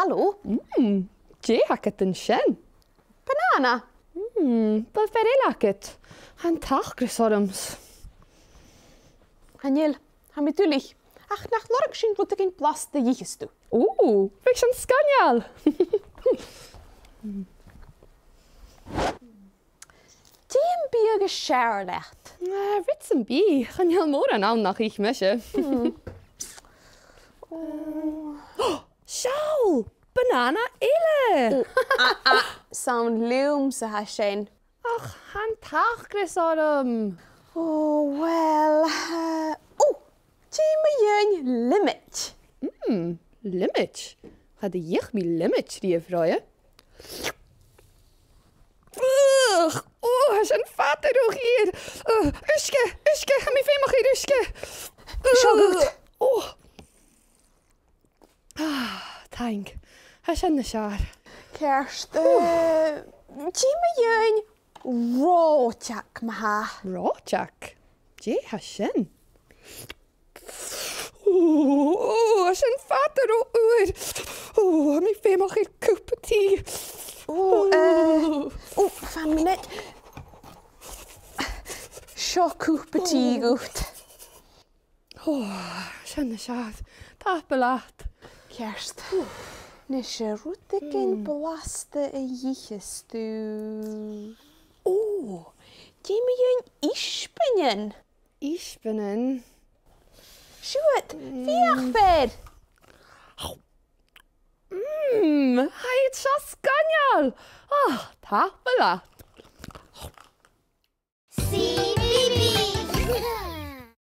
Hallo? Je hacket een shen. Banana? Wel fer lacket. Han tach grisodums. Haniel, han natuurlijk. Ach, nach Lorg sin wat ik in plas de jiches doe. Fik een skanjal. Die bierge scherlecht. Ritz een bie. Gaan je moren nou nach ich mesje. Sjouw! Banana eile! Zo'n leum ze ha zijn. Ach, han tach grisodum. Oh, well. Die me limit. Limit. Ga de jich mi limit die vrouwen. Hij is een vader ook hier. Uske, ga me veel geen Uske. Zo goed. Thank. Hij is een de schaar. Kerst. Die me roodjak ma. Roodjak? Je, hij is een. Hij is een vader ook hier. Me veel geen cup of tea. Van me net. Chocopetie goed. Zijn schaar. Dat belaat. Kerst. Nisje roet ik in belaste jiches toe. Die me ispenen. Ispenen. Sjoet, vierver. Hij het zo skanjal. Dat belaat.